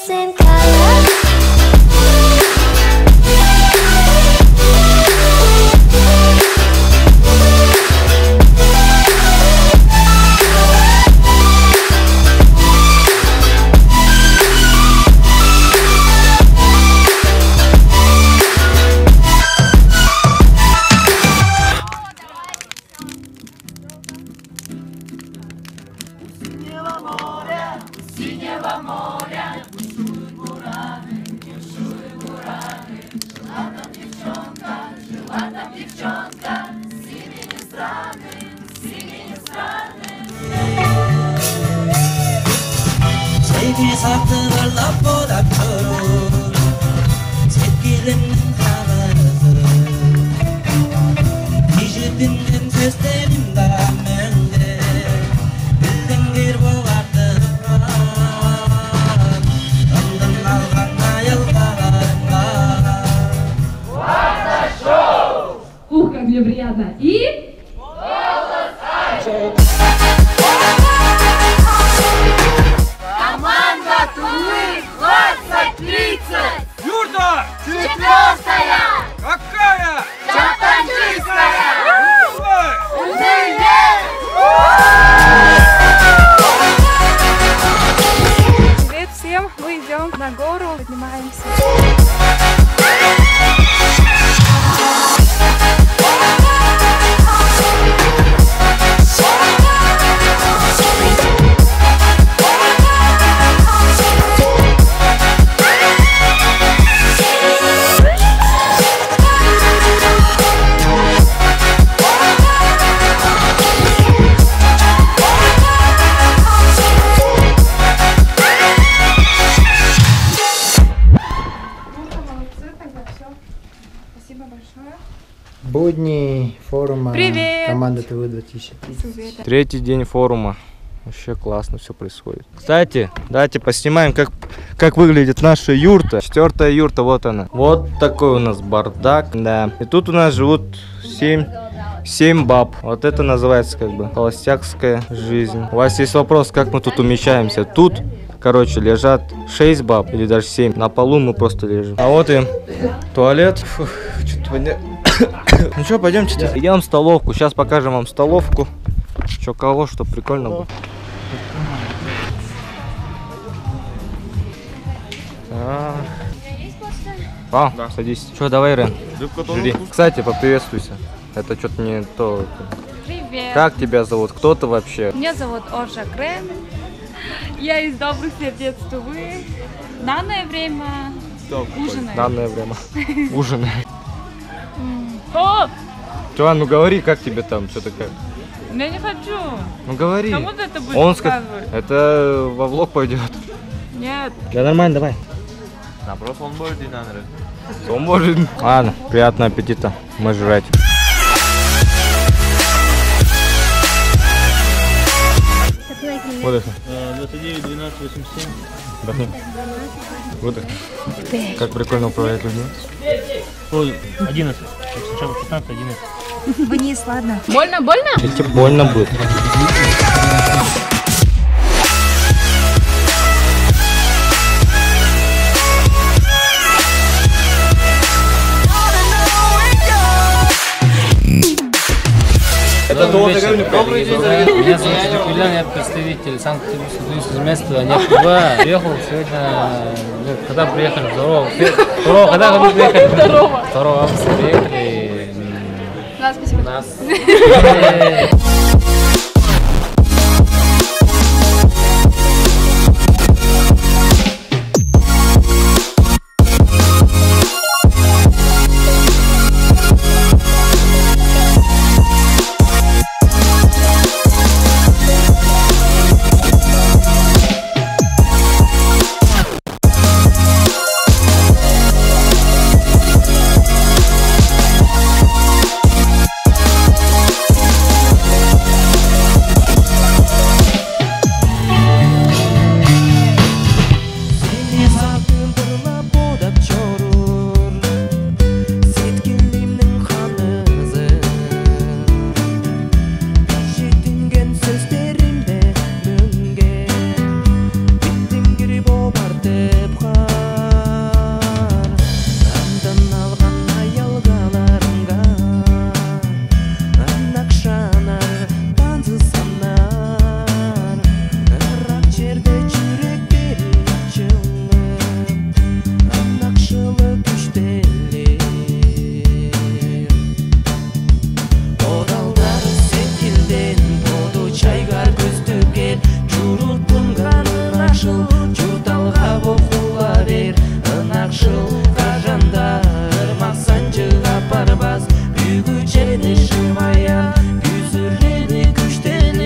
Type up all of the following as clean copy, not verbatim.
same color. Ух, как мне приятно. И... Команда Тулы 20-30! Юрта! Четвертая! Какая? Чатанджийская! Привет всем! Мы идем на гору, поднимаемся. Спасибо большое. Будни форума Привет! команды ТВ-2030. Третий день форума. Вообще классно все происходит. Кстати, давайте поснимаем, как выглядит наша юрта. Четвертая юрта, вот она. Вот такой у нас бардак, да. И тут у нас живут 7 баб. Вот это называется как бы холостяцкая жизнь. У вас есть вопрос, как мы тут умещаемся? Тут, короче, лежат 6 баб или даже 7. На полу мы просто лежим. А вот и туалет. Фух, ну что, пойдемте. Идем в столовку. Сейчас покажем вам столовку. Что кого, что прикольно было. Да, садись. Что, давай, Рен. Жри. Кстати, поприветствуйся. Это что-то не то. Привет! Как тебя зовут? Кто ты вообще? Меня зовут Оржа Крен. Я из Добрых Сердец Тувы. В данное время ужинаю. Данное время. Ужинаю. О! Чё, ну говори, как тебе там, что такое? Я не хочу. Ну говори. Кому ты это будешь Он показывать? это во влог пойдет. Нет. Да нормально, давай. Наоборот, он может и надо. Он может. Ладно, приятного аппетита. Мы жрать. Выдохни. 29, 12, 87. Вдохни. Выдохни. Как прикольно управлять людьми. Ой, 11. Сначала 15, 11. Вниз, ладно. Больно, больно? Тебе больно будет. Добрый день, меня зовут Юлиан, я представитель Санкт-Петербургского места Нефтева. Приехал сегодня, когда приехали, когда мы приехали? 2 августа приехали. Да, спасибо. Нас. Ашыл қажандар Масанчыға парбас Бүгүчеді шываян Күзірледі күштеніп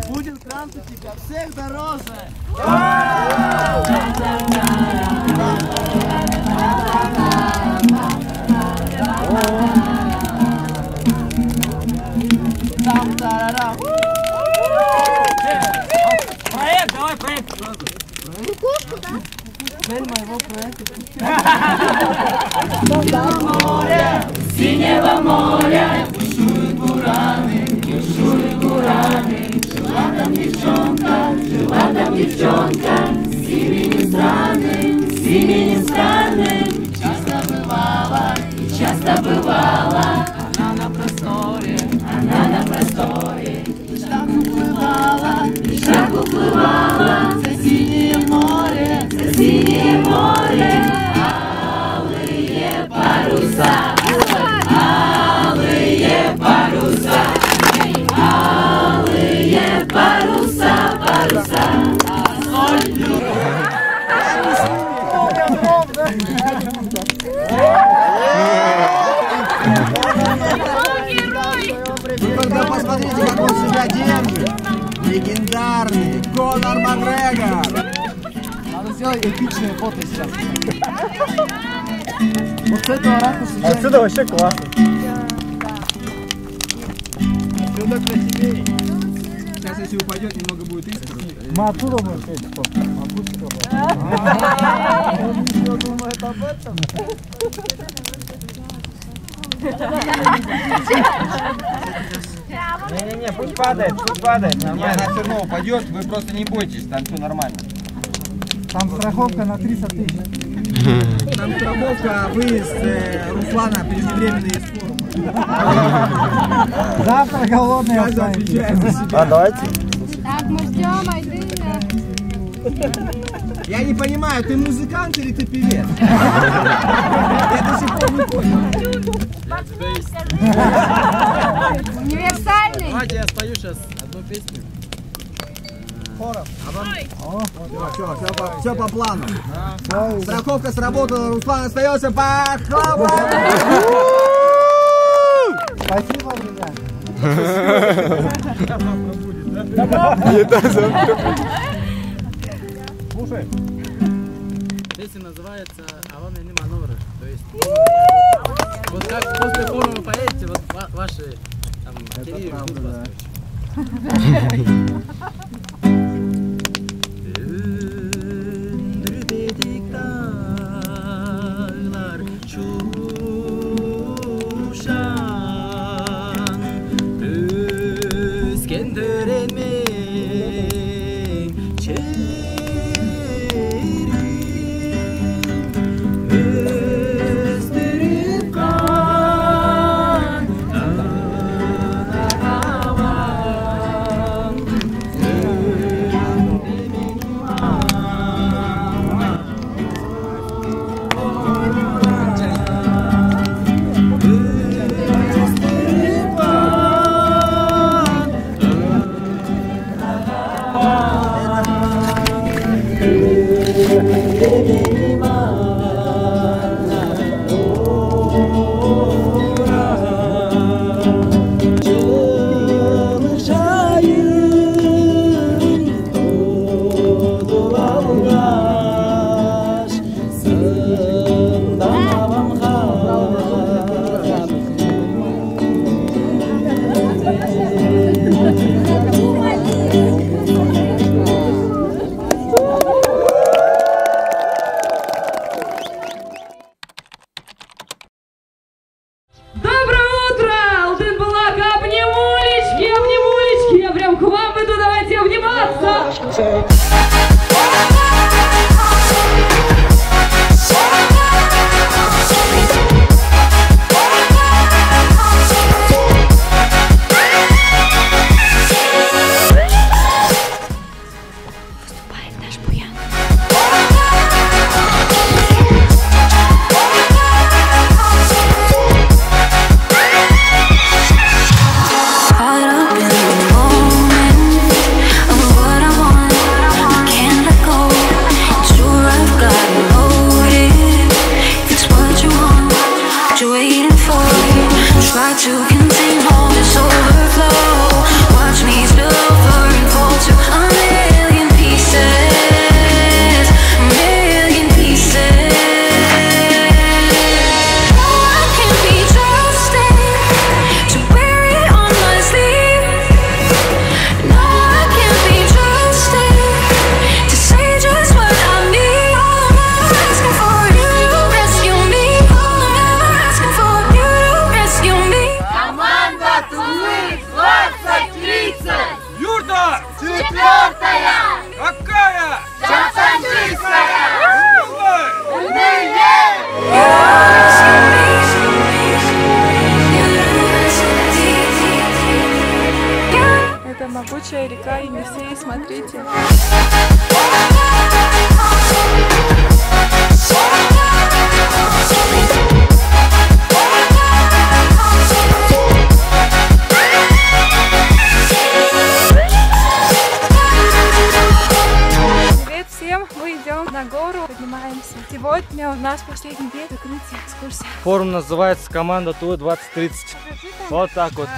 Будет транситика всех дороже! Проект, давай проект. Кукушку, да? Цель моего проекта. Синего моря, бушуют бураны, жила там девчонка, с именем странным, часто бывала, она на просторе, мечтах уплывала, за синее море, алые паруса, алые паруса, паруса. Вы только посмотрите, как он себя держит. Легендарный Конор Макгрегор. Надо сделать эпичное фото сейчас. Вот с этого ракурса. Отсюда вообще классно. Отсюда красивее. Сейчас, если упадет, немного будет искр. Мы оттуда можем снять фото. Он еще думает об этом. Не-не-не, пусть падает, нормально. Не, она все равно упадет, вы просто не бойтесь, там все нормально. Там страховка на 300 000. Там страховка, выезд Руслана преждевременно из форума. Завтра голодный останется. А давайте. Так, мы ждем Айдына. Я не понимаю, ты музыкант или ты певец? Я до сих пор не понял. Универсальный. Давайте я спою сейчас одну песню. Хором. Все по плану. Страховка сработала, Руслан остается по хлопу. Спасибо, друзья. Слушай. Песня называется «Авана не маневры». То есть, вот как после форума поедете, вот ваши там керри ждут вас. Это могучая река Енисей, смотрите. Привет всем, мы идем на гору, поднимаемся. Сегодня у нас последний день закрытия экскурсии. Форум называется «Команда Тула 2030». Вот так вот.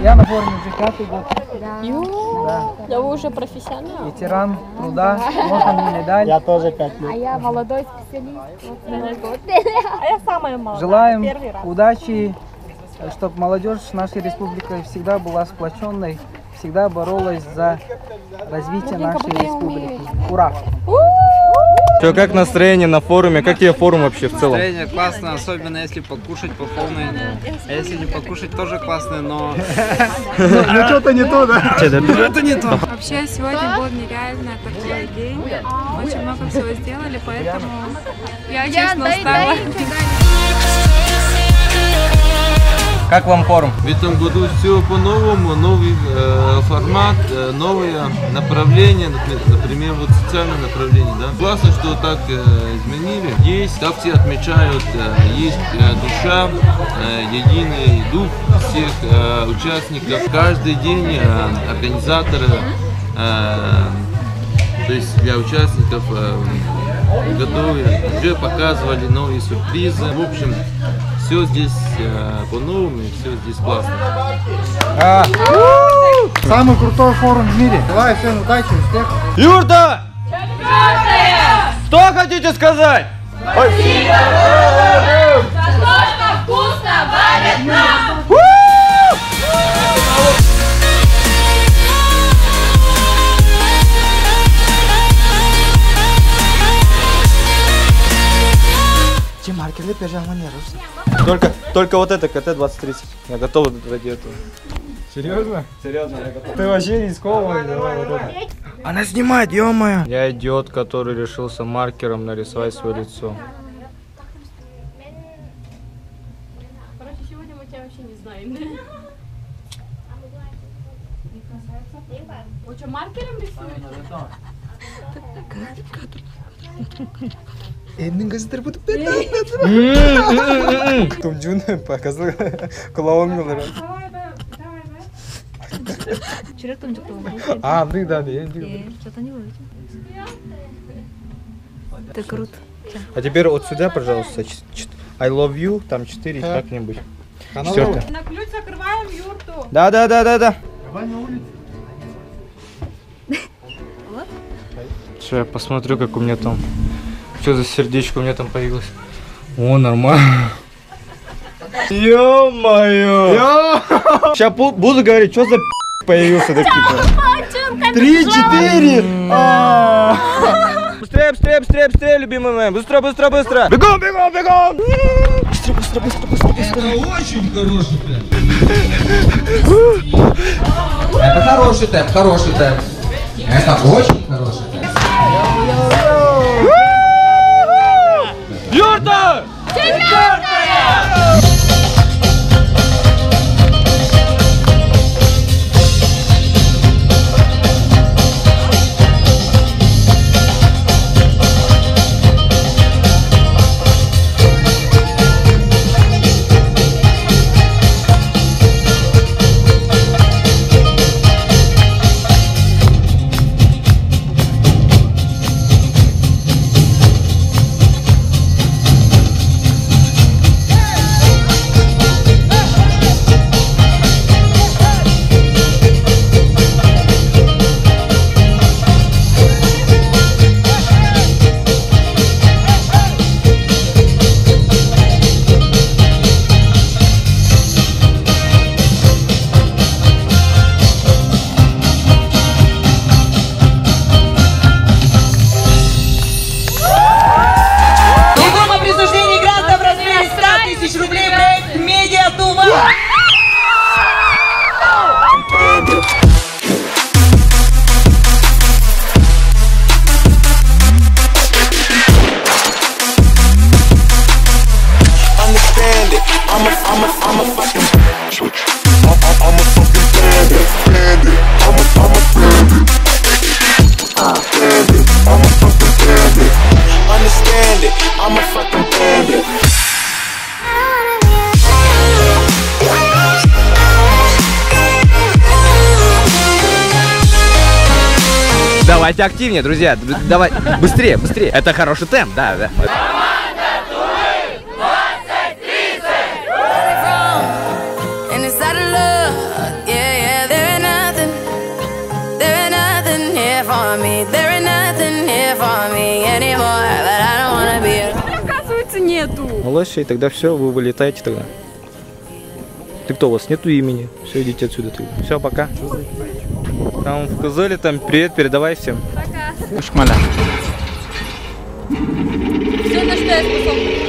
Я на форуме уже 5-й год. Да вы уже профессионал. Ветеран труда, можно мне медаль. Я тоже 5 лет. А я молодой специалист. А я самая молодая. Желаем Первый раз. удачи, чтобы молодежь нашей республики всегда была сплоченной, всегда боролась за развитие нашей республики. Ура! Все, как настроение на форуме? Как тебе форум вообще в целом? Настроение классно, особенно если покушать по полной. А если не покушать, тоже классно, но... Ну что-то не то, да? Это не то. Вообще сегодня был нереально такой день. Очень много всего сделали, поэтому я честно устала. Как вам форум? В этом году все по-новому, новый формат, новые направления, например, вот социальное направление, да. Классно, что так изменили. Есть, как все отмечают, есть душа, единый дух всех участников. Каждый день организаторы, то есть для участников готовы, уже показывали новые сюрпризы. В общем, все здесь по-новому и все здесь классно. Самый крутой форум в мире. Желаю всем удачи, успехов. Юрта! Что хотите сказать? Спасибо! За то, что вкусно варят нам! Только вот это КТ-2030. Я готов ради этого. Серьезно? Серьезно, я готов. Ты вообще рисковый, давай вот это. Она снимает, ё-моё! Я идиот, который решился маркером нарисовать свое лицо. Короче, сегодня мы тебя вообще не знаем. Вы что, маркером рисуете? Том Джун показал клоун. А, ты да, я Что-то не выйдет. Это круто. А теперь вот сюда, пожалуйста, I love you, там 4, как-нибудь. Четвертое. На ключ закрываем юрту. Да. Давай на улице. Сейчас я посмотрю, как у меня там Что за сердечко у меня там появилось? О, нормально. Ё-моё! Сейчас буду говорить, что за появился типа. 3, 4. Быстрее, быстрее, быстрее, быстрее, любимый мой. Быстро, быстро, быстро. Бегом, бегом, бегом. Быстро, быстро, быстро, быстро, быстро. Это очень хороший темп. Это хороший темп, хороший темп. Это очень хороший темп. Юрта! Давайте активнее, друзья. Давай, быстрее, быстрее. Это хороший темп, да, да. Оказывается, нету. Лошадь, тогда все, вы вылетаете тогда. Ты кто, у вас нету имени? Все, идите отсюда. Все, пока. Там в Кызыле, там привет, передавай всем. Пока. Ушмаля. Все, на что я способна.